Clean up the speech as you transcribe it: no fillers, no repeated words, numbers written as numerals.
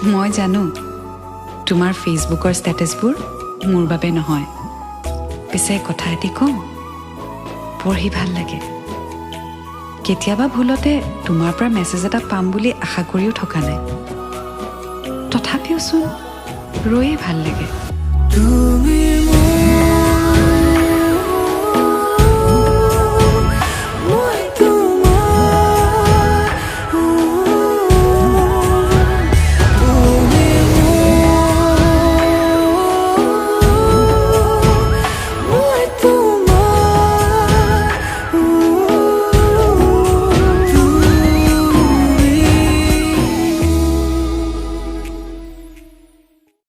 মই জানো তোমাৰ ফেচবুকৰ ষ্টেটাছবোৰ মোৰ বাবে নহয় পিছে কথা এটি কওঁ পঢ়ি ভাল লাগে কেতিয়াবা ভুলতে তোমাৰ পৰা মেছেজ এটা পাম বুলি আশা কৰিও থকা নাই তথাপিও চোন ৰৈয়ে ভাল লাগে তুমি